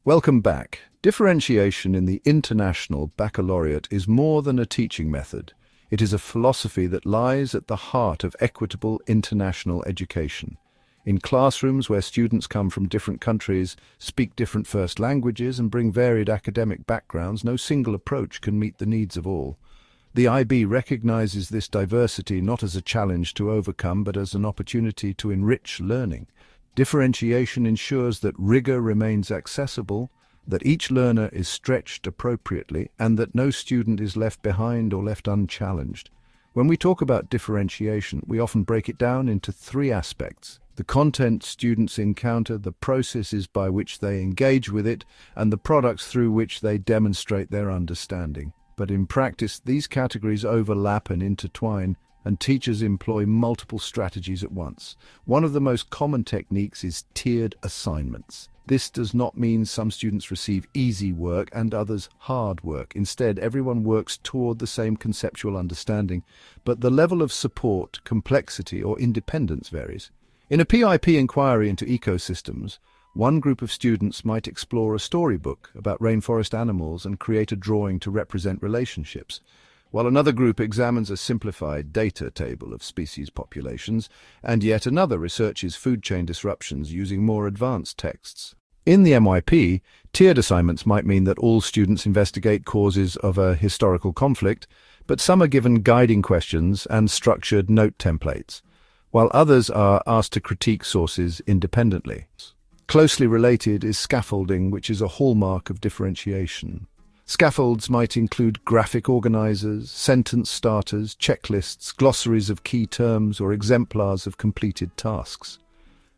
Welcome back. Differentiation in the International Baccalaureate is more than a teaching method. It is a philosophy that lies at the heart of equitable international education. In classrooms where students come from different countries, speak different first languages, and bring varied academic backgrounds, no single approach can meet the needs of all. The IB recognizes this diversity not as a challenge to overcome, but as an opportunity to enrich learning. Differentiation ensures that rigor remains accessible, that each learner is stretched appropriately, and that no student is left behind or left unchallenged. When we talk about differentiation, we often break it down into three aspects: the content students encounter, the processes by which they engage with it, and the products through which they demonstrate their understanding. But in practice, these categories overlap and intertwine, and teachers employ multiple strategies at once. One of the most common techniques is tiered assignments. This does not mean some students receive easy work and others hard work. Instead, everyone works toward the same conceptual understanding, but the level of support, complexity, or independence varies. In a PIP inquiry into ecosystems, one group of students might explore a storybook about rainforest animals and create a drawing to represent relationships, while another group examines a simplified data table of species populations, and yet another researches food chain disruptions using more advanced texts. In the MYP, tiered assignments might mean that all students investigate causes of a historical conflict, but some are given guiding questions and structured note templates, while others are asked to critique sources independently. Closely related is scaffolding, which is a hallmark of differentiation. Scaffolds might include graphic organizers, sentence starters, checklists, glossaries of key terms, or exemplars of completed tasks.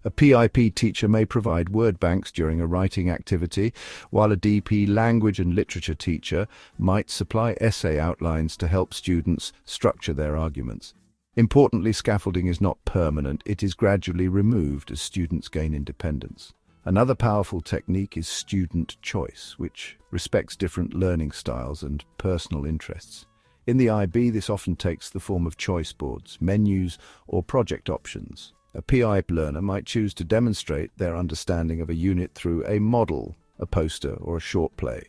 A PIP teacher may provide word banks during a writing activity, while a DP language and literature teacher might supply essay outlines to help students structure their arguments. Importantly, scaffolding is not permanent. It is gradually removed as students gain independence. Another powerful technique is student choice, which respects different learning styles and personal interests. In the IB, this often takes the form of choice boards, menus, or project options. A PIP learner might choose to demonstrate their understanding of a unit through a model, a poster, or a short play.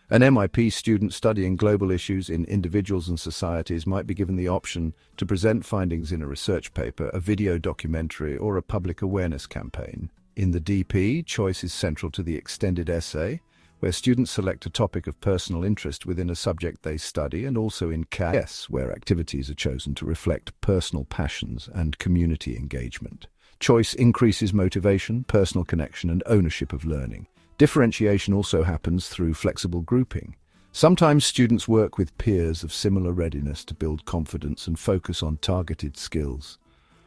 An MIP student studying global issues in individuals and societies might be given the option to present findings in a research paper, a video documentary, or a public awareness campaign. In the DP, choice is central to the extended essay, where students select a topic of personal interest within a subject they study, and also in CAS, where activities are chosen to reflect personal passions and community engagement. Choice increases motivation, personal connection, and ownership of learning. Differentiation also happens through flexible grouping. Sometimes students work with peers of similar readiness to build confidence and focus on targeted skills.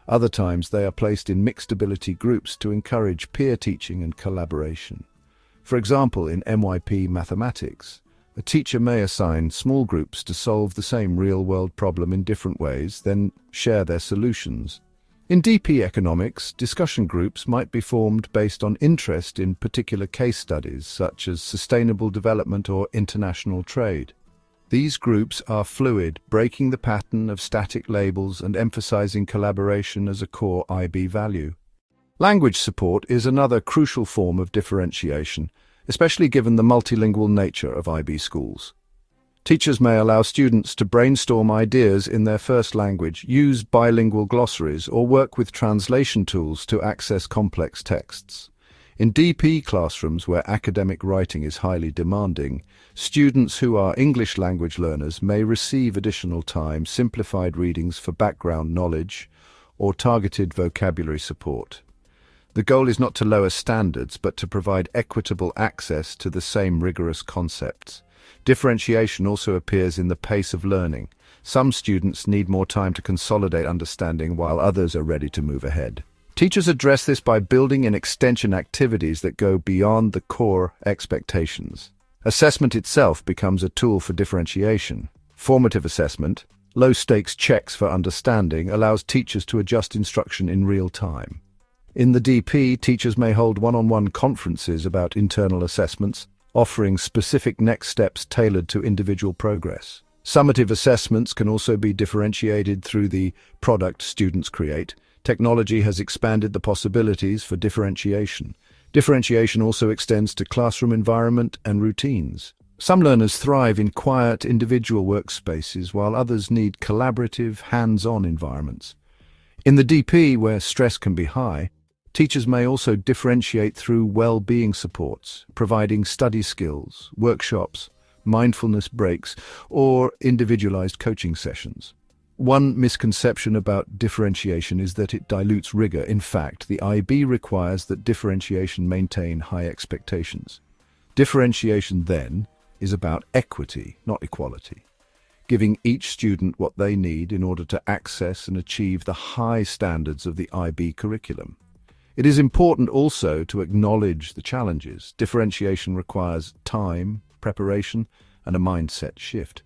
Other times they are placed in mixed ability groups to encourage peer teaching and collaboration. For example, in MYP mathematics, a teacher may assign small groups to solve the same real-world problem in different ways, then share their solutions. In DP economics, discussion groups might be formed based on interest in particular case studies, such as sustainable development or international trade. These groups are fluid, breaking the pattern of static labels and emphasizing collaboration as a core IB value. Language support is another crucial form of differentiation, especially given the multilingual nature of IB schools. Teachers may allow students to brainstorm ideas in their first language, use bilingual glossaries, or work with translation tools to access complex texts. In DP classrooms where academic writing is highly demanding, students who are English language learners may receive additional time, simplified readings for background knowledge, or targeted vocabulary support. The goal is not to lower standards, but to provide equitable access to the same rigorous concepts. Differentiation also appears in the pace of learning. Some students need more time to consolidate understanding, while others are ready to move ahead. Teachers address this by building in extension activities that go beyond the core expectations. Assessment itself becomes a tool for differentiation. Formative assessment, low-stakes checks for understanding, allows teachers to adjust instruction in real time. In the DP, teachers may hold one-on-one conferences about internal assessments, offering specific next steps tailored to individual progress. Summative assessments can also be differentiated through the product students create. Technology has expanded the possibilities for differentiation. Differentiation also extends to classroom environment and routines. Some learners thrive in quiet, individual workspaces, while others need collaborative, hands-on environments. In the DP, where stress can be high, teachers may also differentiate through well-being supports, providing study skills, workshops, mindfulness breaks, or individualized coaching sessions. One misconception about differentiation is that it dilutes rigor. In fact, the IB requires that differentiation maintain high expectations. Differentiation, then, is about equity, not equality, giving each student what they need in order to access and achieve the high standards of the IB curriculum. It is important also to acknowledge the challenges. Differentiation requires time, preparation, and a mindset shift.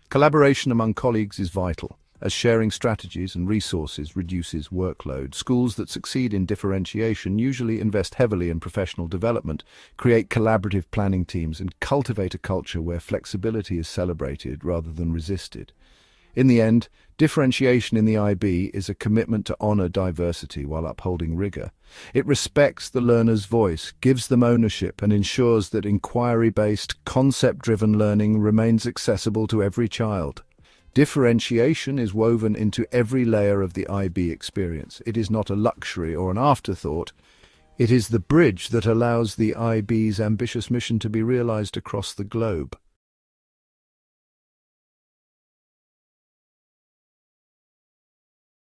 Collaboration among colleagues is vital, as sharing strategies and resources reduces workload. Schools that succeed in differentiation usually invest heavily in professional development, create collaborative planning teams, and cultivate a culture where flexibility is celebrated rather than resisted. In the end, differentiation in the IB is a commitment to honor diversity while upholding rigor. It respects the learner's voice, gives them ownership, and ensures that inquiry-based, concept-driven learning remains accessible to every child. Differentiation is woven into every layer of the IB experience. It is not a luxury or an afterthought. It is the bridge that allows the IB's ambitious mission to be realized across the globe.